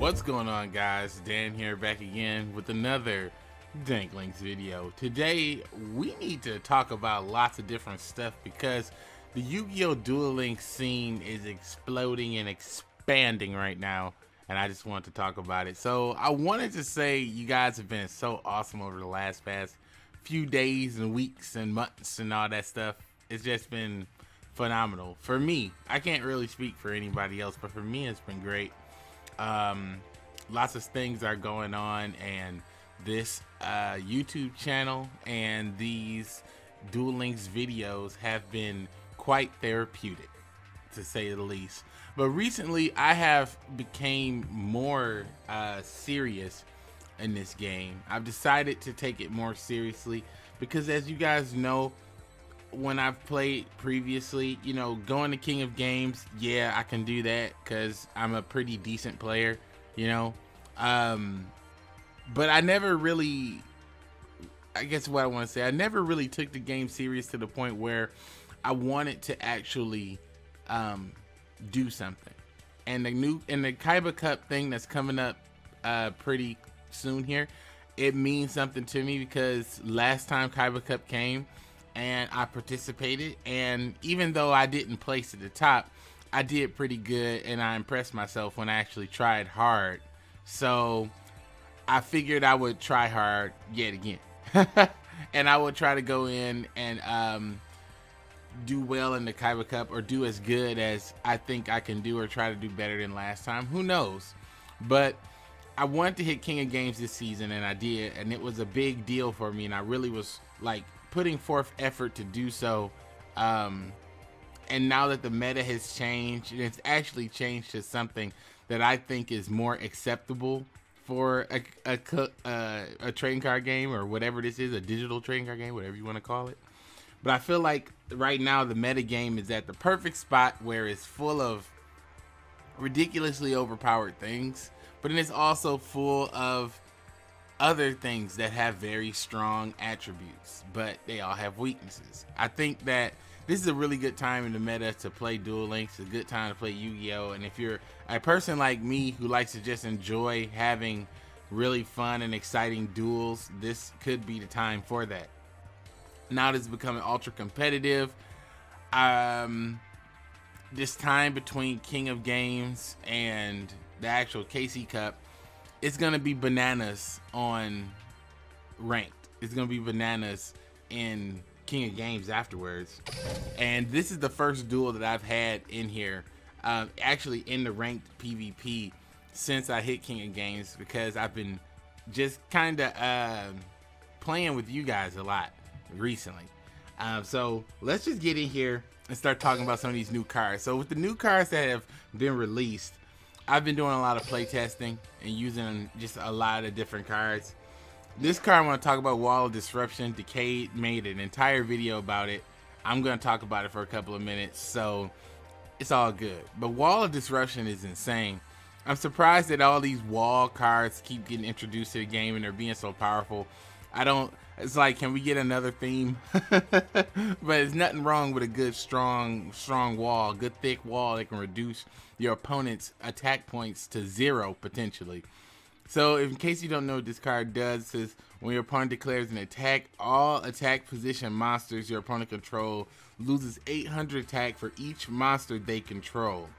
What's going on, guys? Dan here, back again with another Duel Links video. Today we need to talk about lots of different stuff because the Yu-Gi-Oh! Duel Links scene is exploding and expanding right now, and I just wanted to talk about it. So I wanted to say you guys have been so awesome over the past few days and weeks and months and all that stuff. It's just been phenomenal for me. I can't really speak for anybody else, but for me it's been great. Lots of things are going on, and this YouTube channel and these Duel Links videos have been quite therapeutic, to say the least. But recently I have became more serious in this game. I've decided to take it more seriously because, as you guys know, when I've played previously, you know, going to King of Games, yeah, I can do that because I'm a pretty decent player, you know. But I never really, I guess what I want to say, I never really took the game serious to the point where I wanted to actually do something. And the Kaiba Cup thing that's coming up pretty soon here, it means something to me because last time Kaiba Cup came and I participated, and even though I didn't place at the top, I did pretty good and I impressed myself when I actually tried hard. So I figured I would try hard yet again. And I would try to go in and do well in the Kaiba Cup, or do as good as I think I can do, or try to do better than last time. Who knows? But I wanted to hit King of Games this season, and I did, and it was a big deal for me, and I really was like putting forth effort to do so. And now that the meta has changed, and it's actually changed to something that I think is more acceptable for a trading card game, or whatever this is, a digital trading card game, whatever you want to call it. But I feel like right now the meta game is at the perfect spot where it's full of ridiculously overpowered things, but then it's also full of other things that have very strong attributes, but they all have weaknesses. I think that this is a really good time in the meta to play Duel Links, a good time to play Yu-Gi-Oh! And if you're a person like me who likes to just enjoy having really fun and exciting duels, this could be the time for that. Now this is becoming ultra competitive. This time between King of Games and the actual KC Cup, it's gonna be bananas on ranked. It's gonna be bananas in King of Games afterwards. And this is the first duel that I've had in here, actually in the ranked PvP, since I hit King of Games, because I've been just kind of playing with you guys a lot recently. So let's just get in here and start talking about some of these new cards. So with the new cards that have been released, I've been doing a lot of play testing and using just a lot of different cards. This card I want to talk about, Wall of Disruption. Decade made an entire video about it. I'm going to talk about it for a couple of minutes, so it's all good. But Wall of Disruption is insane. I'm surprised that all these wall cards keep getting introduced to the game and they're being so powerful. It's like, can we get another theme? But there's nothing wrong with a good strong wall, a good thick wall that can reduce your opponent's attack points to 0 potentially. So in case you don't know what this card does, it says when your opponent declares an attack, all attack position monsters your opponent control loses 800 attack for each monster they control.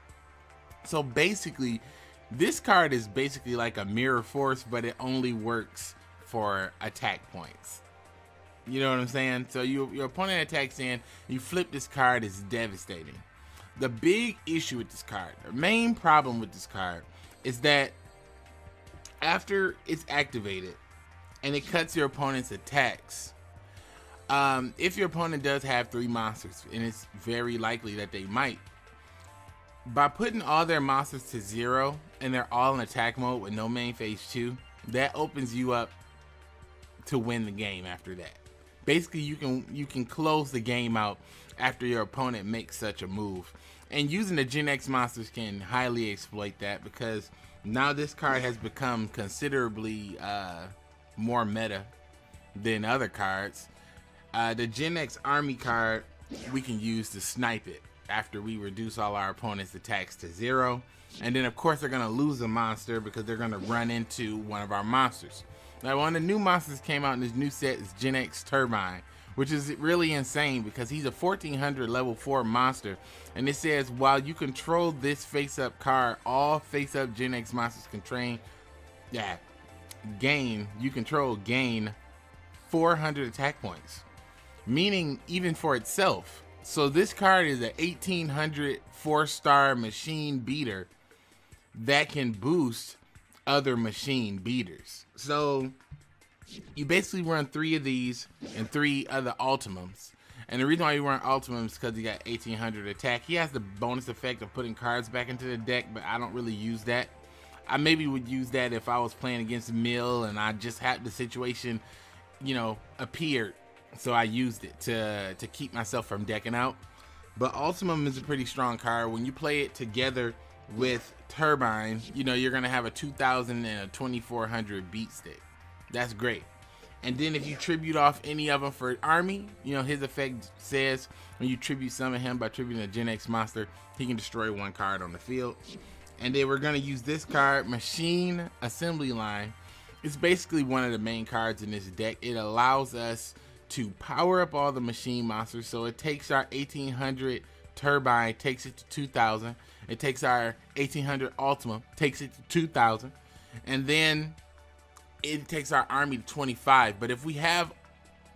So basically, this card is basically like a mirror force, but it only works for attack points. You know what I'm saying? So your opponent attacks in, you flip this card, is devastating. The big issue with this card, the main problem with this card, is that after it's activated and it cuts your opponent's attacks, if your opponent does have 3 monsters, and it's very likely that they might, by putting all their monsters to 0 and they're all in attack mode with no main phase 2, that opens you up to win the game after that. Basically, you can close the game out after your opponent makes such a move. And using the Genex monsters can highly exploit that, because now this card has become considerably more meta than other cards. The Genex army card we can use to snipe it. after we reduce all our opponents' attacks to 0. And then of course they're gonna lose a monster because they're gonna run into one of our monsters. Now one of the new monsters came out in this new set is Genex Turbine, which is really insane because he's a 1400 level 4 monster. And it says while you control this face-up card, all face-up Genex monsters can gain 400 attack points, meaning even for itself. So this card is a 1800 4-star machine beater that can boost other machine beaters. So you basically run 3 of these and 3 other ultimums. And the reason why you run ultimums is because he got 1800 attack. He has the bonus effect of putting cards back into the deck, but I don't really use that. I maybe would use that if I was playing against Mill and I just had the situation, you know, appeared. So I used it to keep myself from decking out. But Ultimum is a pretty strong card. When you play it together with Turbine, you know, you're gonna have a 2000 and a 2400 beat stick. That's great. And then if you tribute off any of them for army, you know, his effect says when you tribute summon him by tributing a Genex monster, he can destroy 1 card on the field. And then we're gonna use this card, Machine Assembly Line. It's basically one of the main cards in this deck. It allows us to power up all the machine monsters. So it takes our 1800 Turbine, takes it to 2000. It takes our 1800 Ultima, takes it to 2000. And then it takes our army to 25. But if we have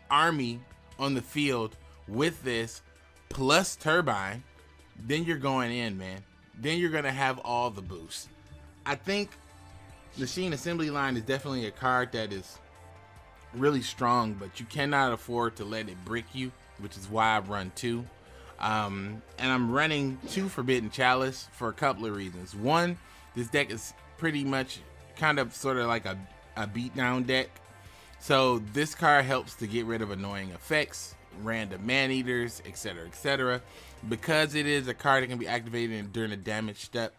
army on the field with this plus Turbine, then you're going in, man. Then you're gonna have all the boosts. I think Machine Assembly Line is definitely a card that is really strong, but you cannot afford to let it brick you, which is why I run 2. And I'm running 2 Forbidden Chalice for a couple of reasons. One, this deck is pretty much kind of sort of like a beatdown deck. So this card helps to get rid of annoying effects, random man-eaters, etc., etc. Because it is a card that can be activated during a damage step,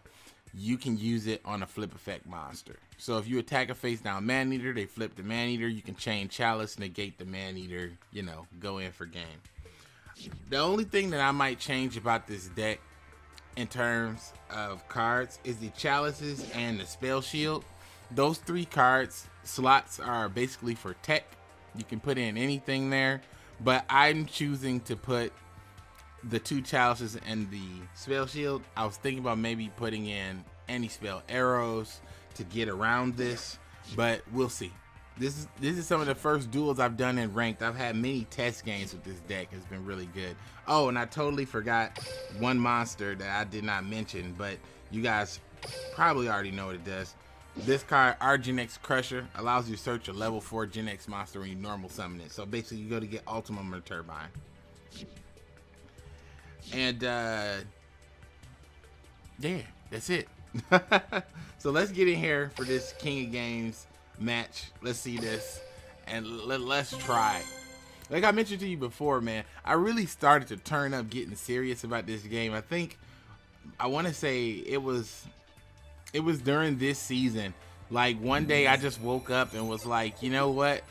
you can use it on a flip effect monster. So if you attack a face down man-eater, they flip the man-eater, you can chain Chalice, negate the man-eater, you know, go in for game. The only thing that I might change about this deck in terms of cards is the Chalices and the Spell Shield. Those 3 cards slots are basically for tech. You can put in anything there, but I'm choosing to put the 2 Chalices and the Spell Shield. I was thinking about maybe putting in anti-spell arrows to get around this, but we'll see. This is some of the first duels I've done in ranked. I've had many test games with this deck. It's been really good. Oh, and I totally forgot one monster that I did not mention, but you guys probably already know what it does. This card, our Genex Crusher, allows you to search a level 4 Genex monster when you normal summon it. So basically you go to get Ultimum or Turbine. And yeah, that's it. So let's get in here for this King of Games match. Let's see this and let's try. Like I mentioned to you before, man, I really started to turn up getting serious about this game. I think I want to say it was during this season. Like one day I just woke up and was like, you know what,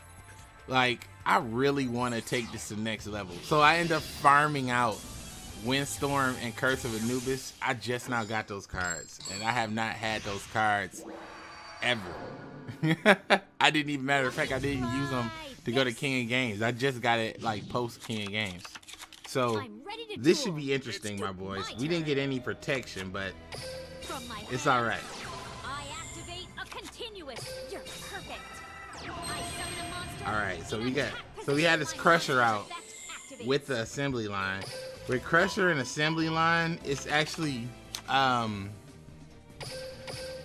like I really want to take this to the next level. So I end up farming out Windstorm and Curse of Anubis. I just now got those cards, and I have not had those cards ever. I didn't even, matter of fact, I didn't use them to go to King of Games. I just got it like post King of Games. So this should be interesting, my boys. We didn't get any protection, but it's all right. All right, so we had this Crusher out with the assembly line. With Crusher and assembly line, it's actually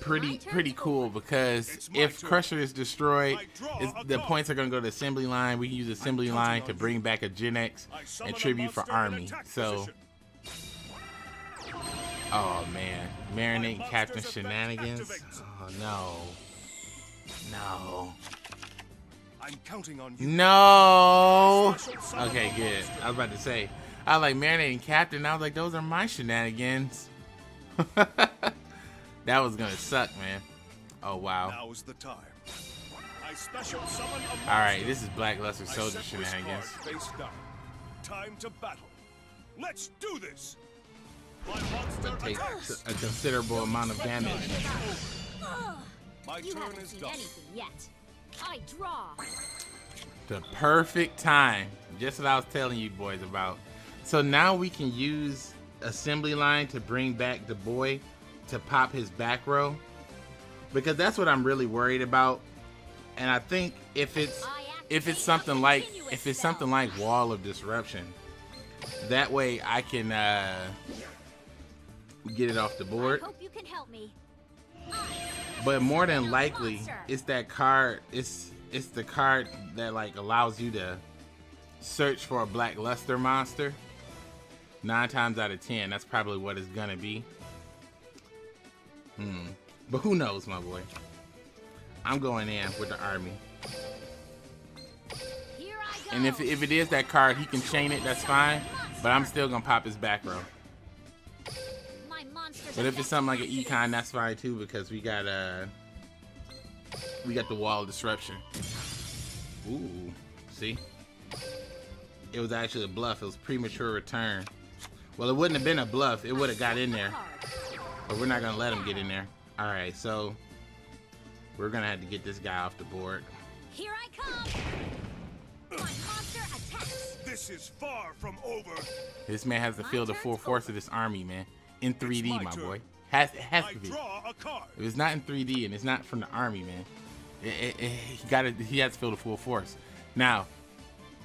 pretty cool, because if Crusher is destroyed, the points are gonna go to assembly line. We can use assembly line to bring back a Genex and tribute for army. So, oh man, marinating captain shenanigans. Oh no. I'm counting on you. No. Okay, good. I was about to say, I was like marinating captain. I was like, those are my shenanigans. That was gonna suck, man. Oh wow. Now is the time. All right, this is Blackluster Soldier shenanigans. Time to battle. Let's do this. But take a considerable amount of damage. My turn is done. Yet. I draw. The perfect time. Just what I was telling you boys about. So now we can use assembly line to bring back the boy to pop his back row. Because that's what I'm really worried about. And I think if it's something like Wall of Disruption, that way I can get it off the board. I hope you can help me. But more than likely, it's that card. It's the card that like allows you to search for a black luster monster. 9 times out of 10, that's probably what it's gonna be. But who knows, my boy? I'm going in with the army. And if it is that card, he can chain it. That's fine. But I'm still gonna pop his back row. But if it's something like an econ, that's fine too, because we got the Wall of Disruption. Ooh, see? It was actually a bluff. It was premature return. Well, it wouldn't have been a bluff. It would have got in there. But we're not gonna let him get in there. All right, so we're gonna have to get this guy off the board. Here I come. My monster attacks. This is far from over. This man has to feel the full force of this army, man. In 3D, my boy. It has to be. If it's not in 3D and it's not from the army, man, he has to feel the full force. Now,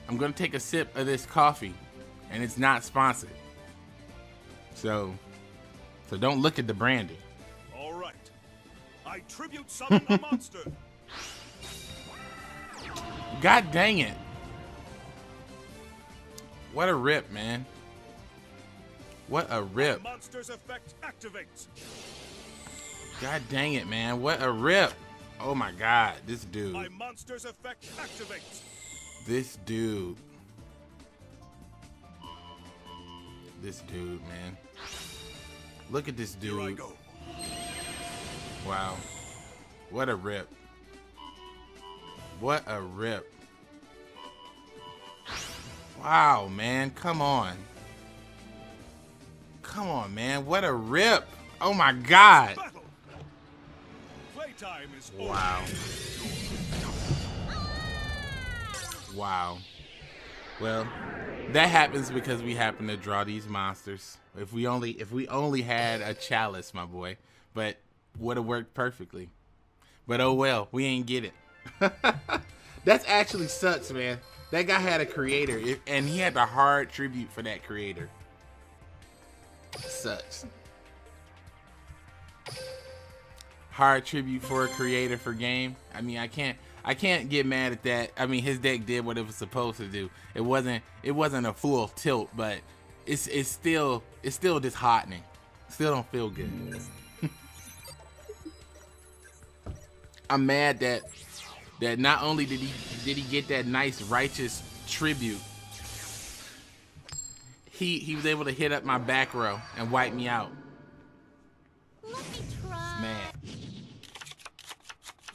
I'm gonna take a sip of this coffee, and it's not sponsored. So don't look at the branding. All right. I tribute summon a monster. God dang it. What a rip, man. What a rip. My monster's effect activates. God dang it, man. What a rip. Oh my god, this dude. My monster's effect activates. This dude. This dude, man. Look at this dude. Here I go. Wow. What a rip. What a rip. Wow, man. Come on. Come on, man. What a rip. Oh my god. Playtime is wow. Wow. Well, that happens because we happen to draw these monsters. If we only had a chalice, my boy, but would have worked perfectly. But oh well, we ain't get it. That actually sucks, man. That guy had a creator, and he had the hard tribute for that creator. Sucks. Hard tribute for a creator for game. I mean, I can't get mad at that. I mean, his deck did what it was supposed to do. It wasn't a full tilt, but it's still disheartening. Still don't feel good. I'm mad that not only did he get that nice righteous tribute, he was able to hit up my back row and wipe me out. Let me try. Man.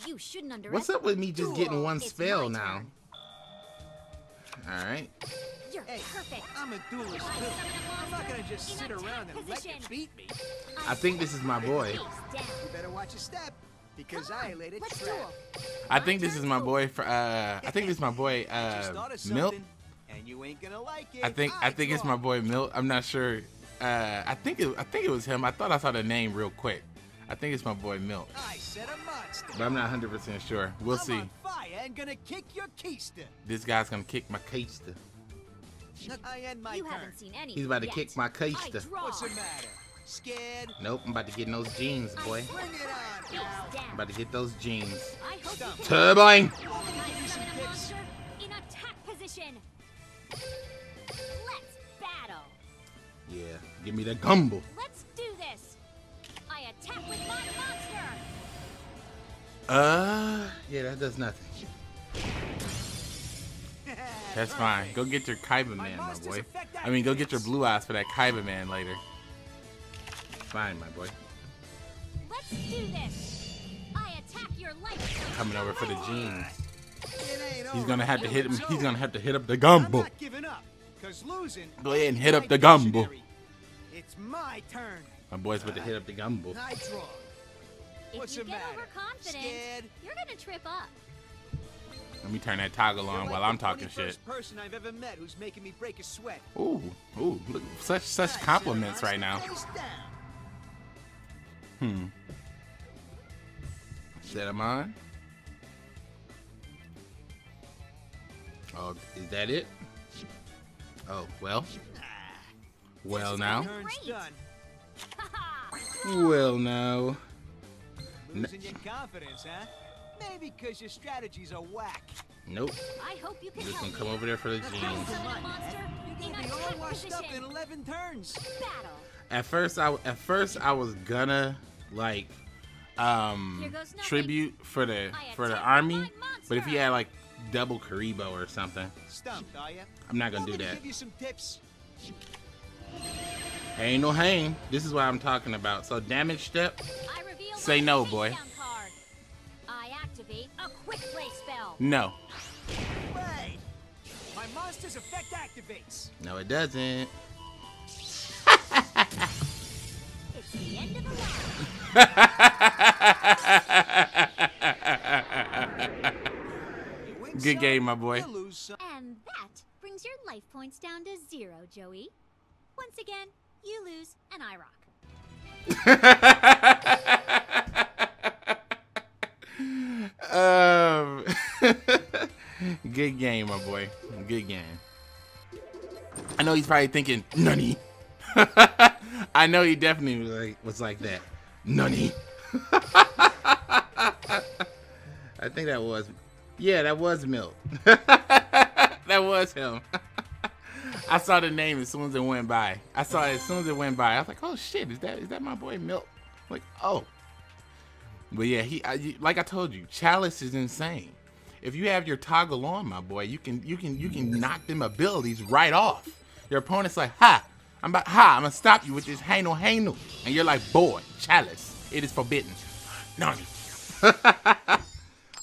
You shouldn't underestimate. What's up with me just getting one spell now? All right. You're perfect. I'm a duelist too. I'm not gonna just sit around and let you beat me. I think this is my boy. You better watch your step, because I laid a trap. I think this is my boy for I think this is my boy Milt. And you ain't gonna like it. I think it's my boy Milt. I'm not sure. I think it was him. I thought I saw the name real quick. I think it's my boy Milt. I said a monster. But I'm not 100% sure. We'll see. I'm on fire and gonna kick your keister. This guy's gonna kick my keister. I end my You turn. haven't seen any. He's about to kick my keister. What's the matter? Scared? Nope, I'm about to get in those jeans, boy. Bring it on now. I'm about to get those jeans. I hope you Turboing! in attack position. Let's battle. Yeah, give me the gumbo. Let's do this. I attack with my monster. Yeah, that does nothing. That's fine. Go get your Kaiba man, my boy. I mean, go get your blue eyes for that Kaiba man later. Fine, my boy. Let's do this. I attack your life. Coming over for the jeans. It ain't He's over gonna have to till hit him. it's He's gonna over. have to hit up the I'm gumbo. not giving up, 'cause losing Go ahead and ain't hit my up the gumbo. dictionary. It's my My turn. My boy's about to hit up the gumbo. I draw. If What's you the get matter? overconfident, Scared? you're gonna trip up. Let me turn that toggle You're on like while the I'm talking 21st shit. person I've ever met who's making me break a sweat. Ooh, look, such compliments right now. Face down. Set him on. Oh, is that it? Oh, well. Well now. Turn's done. Well now. Losing your confidence, huh? Maybe because your strategies are whack. Nope. I hope you can I'm just help gonna come me. over there for the Summon jeans. a monster You're in gonna be all attack washed up in position. 11 turns. Battle. At first I was gonna like Here goes nothing. tribute for the attack army, my but if he monster. had like double Karibo or something, Stumped, are ya? I'm not gonna Want do me to that. give you some tips? Ain't no hang. This is what I'm talking about. So damage step. I reveal Say my no, face boy. down card. I activate a quick play spell. No. Wait! My monster's effect activates. No, it doesn't. It's the end of the round. You win Good some, game, my boy. you lose some. And that brings your life points down to 0, Joey. Once again, you lose and I rock. Good game, my boy. Good game. I know he's probably thinking, Nani. I know he definitely was like that. Nani. I think that was, yeah, that was Milk. That was him. I saw the name as soon as it went by. I was like, oh shit, is that my boy Milk? Like, oh. But yeah, like I told you, Chalice is insane. If you have your toggle on, my boy, you can knock them abilities right off. Your opponent's like, I'm gonna stop you with this Hainu. And you're like, boy, Chalice, it is forbidden. Nani.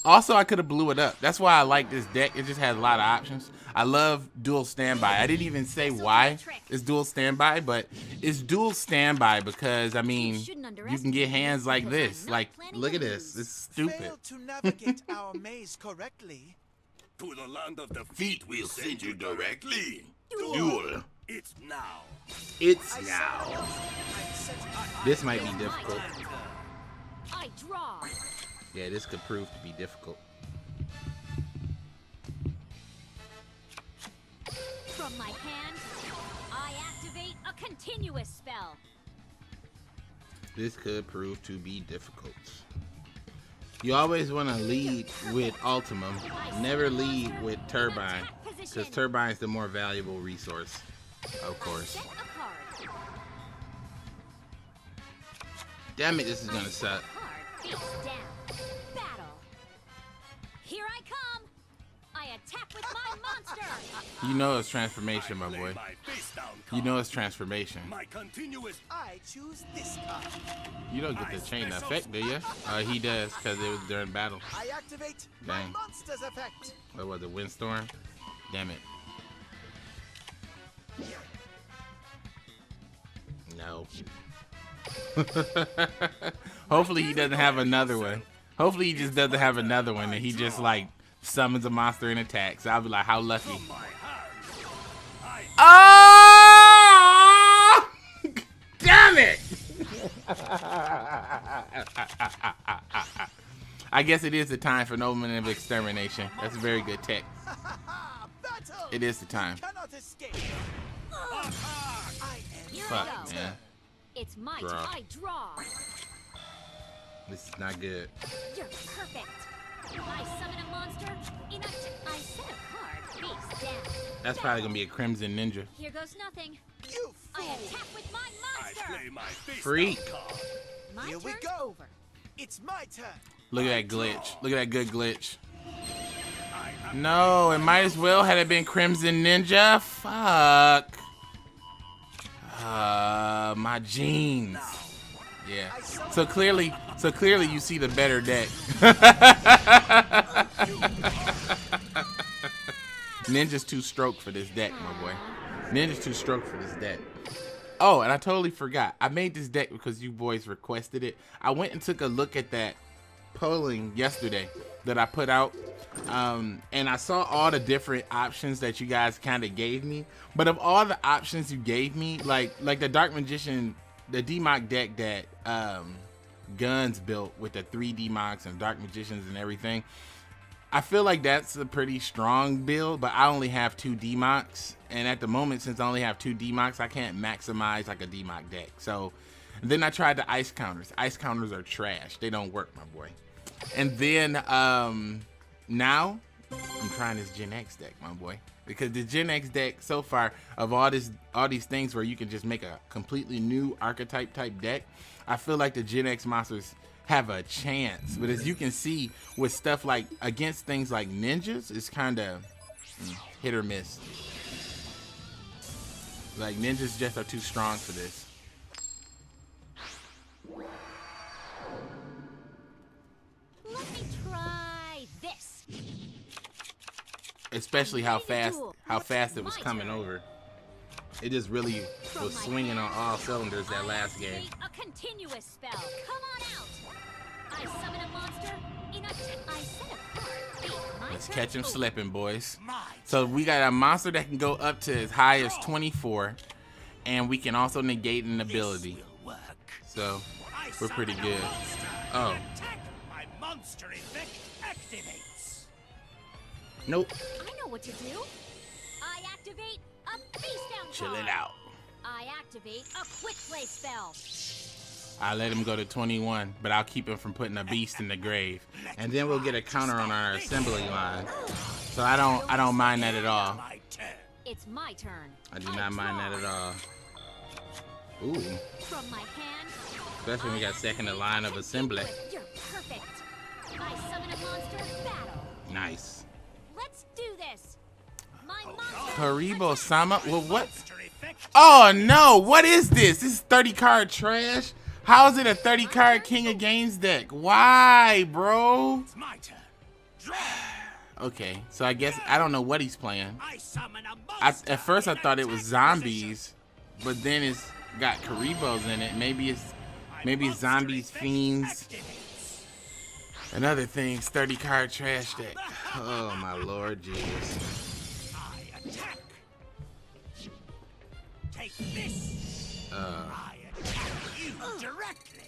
Also, I could have blew it up. That's why I like this deck. It just has a lot of options. I love dual standby. I didn't even say why it's dual standby, but it's dual standby because, I mean, you can get hands like this. Like, look at this. It's stupid. Failed to navigate our maze correctly. To the land of the Feet will send you directly. Duel. It's now. It's now. This might be difficult. I draw. Yeah, this could prove to be difficult. From my hand, I activate a continuous spell. This could prove to be difficult. You always want to lead with Ultimum. Never lead with Turbine, because Turbine's the more valuable resource, of course. Set a card. Damn it, this is gonna suck. Card face down. Battle. Here I come. I attack with my monster. You know it's transformation, my boy. My face down You know it's transformation. my continuous. I choose this card. You don't get the chain effect, do you? He does, because it was during battle. I activate my Dang. monster's effect. What was it, Windstorm? Damn it. No. Hopefully he doesn't have another one. Hopefully he just doesn't have another one and he just like summons a monster and attacks. I'll be like, how lucky. My hand. Oh! Damn it! I guess it is the time for Nomen of Extermination. That's a very good tech. Battle. It is the time. Cannot escape. I am Here Fuck, I go. man. It's my Draw. turn. I draw. This is not good. You're perfect. I summon a monster in a I set a card face down. That's probably gonna be a Crimson Ninja. Here goes nothing. You I fool. attack with my I monster. play my face Freak. down card. My Here we turn's go. over. It's my turn. Look at that glitch. Look at that good glitch. No, it might as well had it been Crimson Ninja. Fuck. My jeans. Yeah. So clearly you see the better deck. Ninja's too stroke for this deck, my boy. Ninja's too stroke for this deck. Oh, and I totally forgot. I made this deck because you boys requested it. I went and took a look at that polling yesterday that I put out. And I saw all the different options that you guys kind of gave me. But of all the options you gave me, like the Dark Magician, the DMOC deck that Guns built with the 3 DMOCs and Dark Magicians and everything, I feel like that's a pretty strong build, but I only have 2 DMOCs. And at the moment, since I only have 2 DMOCs, I can't maximize like a DMOC deck. So then I tried the ice counters. Ice counters are trash. They don't work, my boy. And then now I'm trying this Genex deck, my boy. Because the Genex deck so far, of all these things where you can just make a completely new archetype type deck, I feel like the Genex monsters have a chance. But as you can see with stuff like against things like ninjas, it's kind of hit or miss. Like ninjas just are too strong for this. Let me try this. Especially how fast it was coming over. It just really was swinging on all cylinders that last game. A continuous spell. Come on out. I summon a monster in a I set a card. Let's catch him slipping, boys. So we got a monster that can go up to as high as 24, and we can also negate an ability. So we're pretty good. Oh. My monster effect activates. Nope. I know what to do. I activate a face down Chill card. it out. I activate a quick play spell. I let him go to 21, but I'll keep him from putting a beast in the grave. And then we'll get a counter on our assembly line. So I don't mind that at all. It's my turn. I do not mind that at all. Ooh. From my hand. Especially when we got second in line of assembly. You're perfect. I summon a monster battle. Nice. Let's do this. My monster. Karibo Sama. Well, what? Oh no! What is this? This is 30 card trash. How is it a 30 card King of Games deck? Why, bro? It's my turn. Okay, so I guess I don't know what he's playing. I summon a monster. At first I thought it was zombies, but then it's got Karibos in it. Maybe it's zombies, fiends, and other things. 30 card trash deck. Oh my lord, Jesus. I attack. Take this. I attack you directly.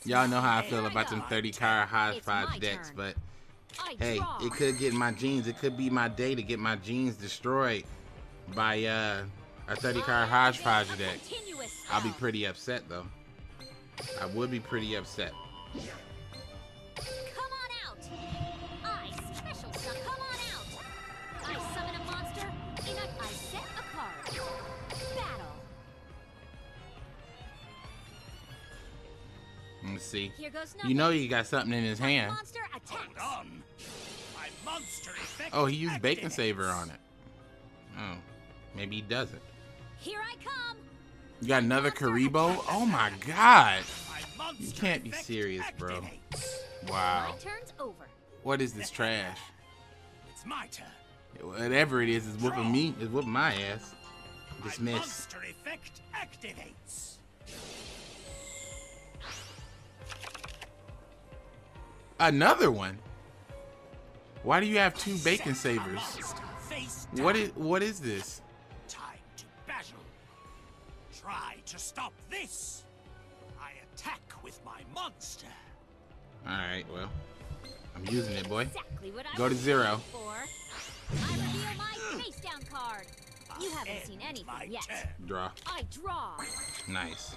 Y'all know how I feel about them 30 card hodgepodge decks, but hey, it could get my genes. It could be my day to get my genes destroyed by a 30 card hodgepodge deck. I'll be pretty upset though. I would be pretty upset. Come on out. I special summon. Come on out. I summon a monster in a. I set a card. Battle. Let's see. Here goes You know he got something in his hand. Monster attacks. Hold on. My monster effect Oh, he used Bacon activates. Saver on it. Oh, maybe he doesn't. Here I come. You got another Karibo? Oh my god. My monster You can't be effect serious, bro. activates. Wow. My turn's over. What is this trash? It's my turn. Whatever it is whooping me. It's whooping my ass. My Dismiss. monster effect activates. Another one? Why do you have 2 Bacon Set a Savers? monster face What is this? Time to battle. Try to stop this. I attack with my monster. Alright, well. I'm using it, boy. Exactly what I Go to was 0. looking for. I reveal my face down card. You haven't seen End my anything yet. turn. Draw. I draw. Nice.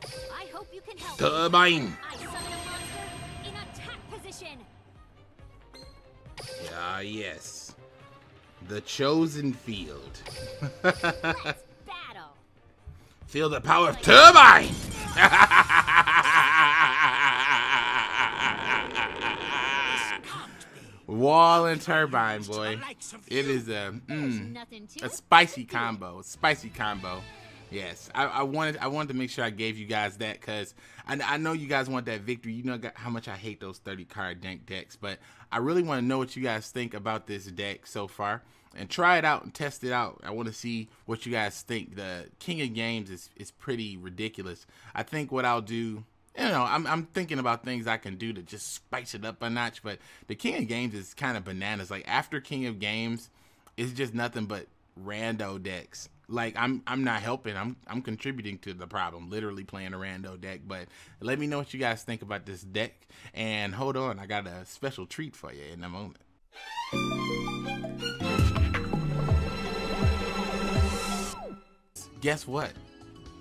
I hope you can help me. Turbine. I summon a monster in attack position. Ah, yes. The chosen field. Let's battle. Feel the power of Turbine! Wall and Turbine, boy. It is Nothing to a it. spicy combo. Spicy combo. Yes, I wanted to make sure I gave you guys that because I know you guys want that victory. You know how much I hate those 30 card decks, but I really want to know what you guys think about this deck so far. and try it out and test it out. I want to see what you guys think. The King of Games is pretty ridiculous. I think what I'll do, you know, I'm thinking about things I can do to just spice it up a notch, but the King of Games is kind of bananas. Like after King of Games, it's just nothing but rando decks. Like I'm not helping. I'm contributing to the problem, literally playing a rando deck. But let me know what you guys think about this deck. And hold on, I got a special treat for you in a moment. Guess what?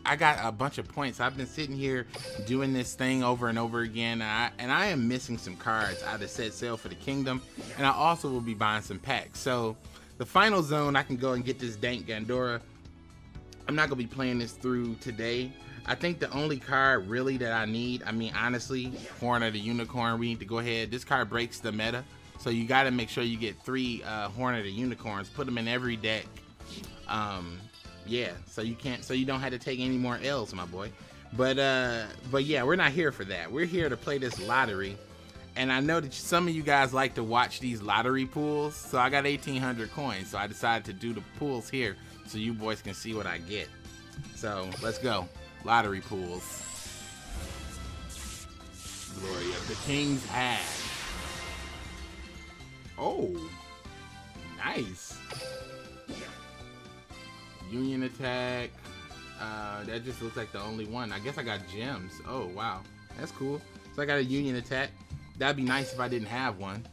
I got a bunch of points. I've been sitting here doing this thing over and over again, and I am missing some cards out of set sale for the Kingdom, and I also will be buying some packs. So the final zone, I can go and get this dank Gandora. I'm not gonna be playing this through today. I think the only card really that I need, I mean honestly, Horn of the Unicorn, we need to go ahead. This card breaks the meta, so you got to make sure you get 3 Horn of the Unicorns, put them in every deck. Yeah, so you don't have to take any more L's, my boy. But yeah, we're not here for that. We're here to play this lottery. And I know that some of you guys like to watch these lottery pools, so I got 1,800 coins, so I decided to do the pools here so you boys can see what I get. So let's go. Lottery pools. Glory of the King's Hat. Oh, nice. Union attack. That just looks like the only one. I guess I got gems. Oh wow, that's cool. So I got a union attack. That'd be nice if I didn't have one,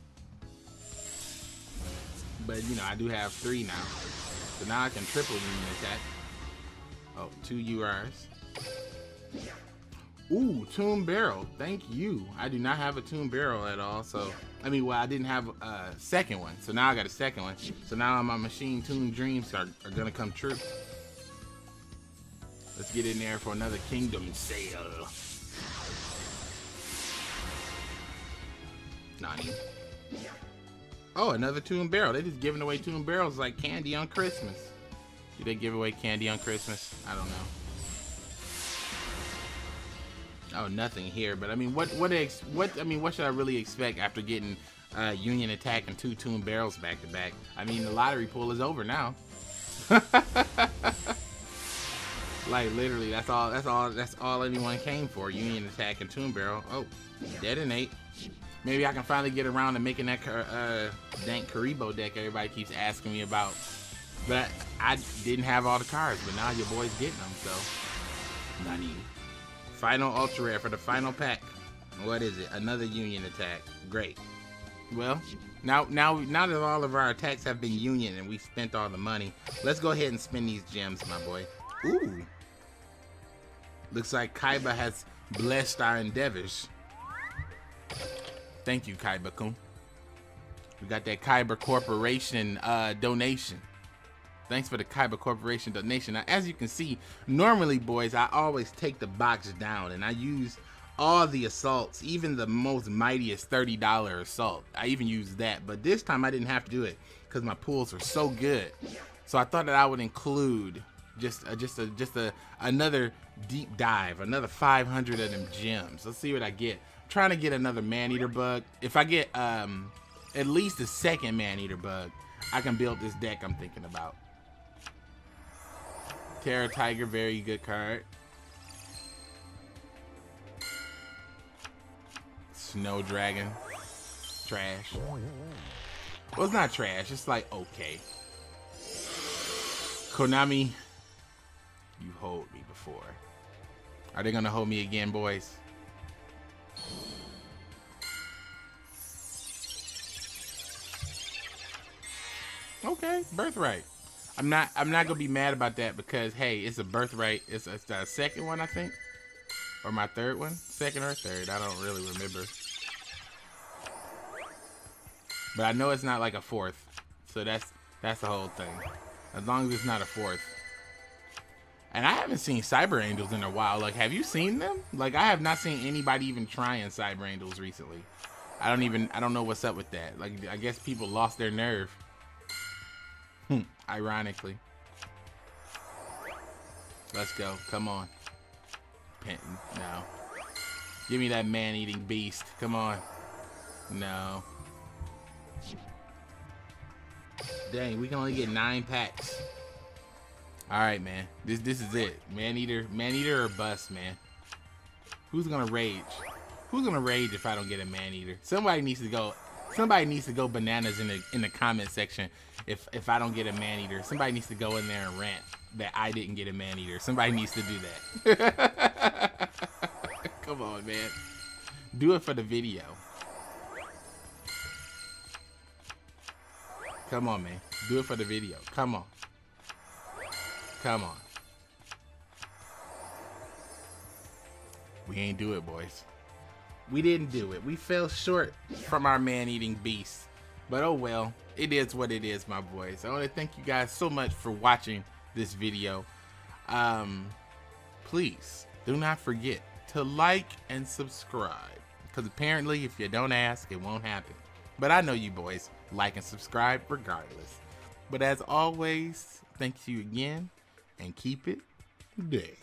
but you know I do have 3 now. So now I can triple union attack. Oh, 2 URs. Ooh, Tomb Barrel. Thank you. I do not have a Tomb Barrel at all. So I mean, well, I didn't have a second one, so now I got a second one. So now my machine Tomb dreams are gonna come true. Let's get in there for another Kingdom sale. Nani. Oh, another Tomb Barrel. They just giving away Tomb Barrels like candy on Christmas. Do they give away candy on Christmas? I don't know. Oh, nothing here. But I mean, what should I really expect after getting Union Attack and 2 Tomb Barrels back to back? I mean, the lottery pool is over now. Like literally, that's all anyone came for. Union Attack and Tomb Barrel. Oh, detonate. Maybe I can finally get around to making that dank Karibo deck everybody keeps asking me about. But I didn't have all the cards, but now your boy's getting them, so Nani. Final ultra rare for the final pack. What is it? Another Union attack. Great. Well, now that all of our attacks have been Union and we spent all the money, let's go ahead and spend these gems, my boy. Ooh. Looks like Kaiba has blessed our endeavors. Thank you, Kaiba-kun. We got that Kaiba Corporation donation. Thanks for the Kaiba Corporation donation. Now, as you can see, normally, boys, I always take the box down and I use all the assaults, even the most mightiest $30 assault. I even use that, but this time I didn't have to do it because my pools are so good. So I thought that I would include just another deep dive, another 500 of them gems. Let's see what I get. I'm trying to get another man-eater bug. If I get at least a second man-eater bug, I can build this deck I'm thinking about. Terra Tiger, very good card. Snow Dragon, trash. Well, it's not trash, it's like okay. Konami, you hold me before. Are they gonna hold me again, boys? Okay, birthright. I'm not gonna be mad about that because hey, it's a birthright. It's the second one, I think, or my third one, second or third. I don't really remember, but I know it's not like a fourth. So that's the whole thing. As long as it's not a fourth. And I haven't seen Cyber Angels in a while. Like, have you seen them? Like, I have not seen anybody even trying Cyber Angels recently. I don't know what's up with that. Like, I guess people lost their nerve. Ironically. Let's go. Come on. Penton. No. Give me that man-eating beast. Come on. No. Dang, we can only get 9 packs. All right, man. This is it. Man eater or bust, man. Who's gonna rage? Who's gonna rage if I don't get a man eater? Somebody needs to go bananas in the comment section if I don't get a man eater. Somebody needs to go in there and rant that I didn't get a man eater. Somebody needs to do that. Come on, man. Do it for the video. Come on, man. Do it for the video. Come on. Come on. We ain't do it, boys. We didn't do it. We fell short from our man-eating beast. But oh well. It is what it is, my boys. I want to thank you guys so much for watching this video. Please do not forget to like and subscribe. Because apparently if you don't ask, it won't happen. But I know you boys like and subscribe regardless. But as always, thank you again. And keep it day.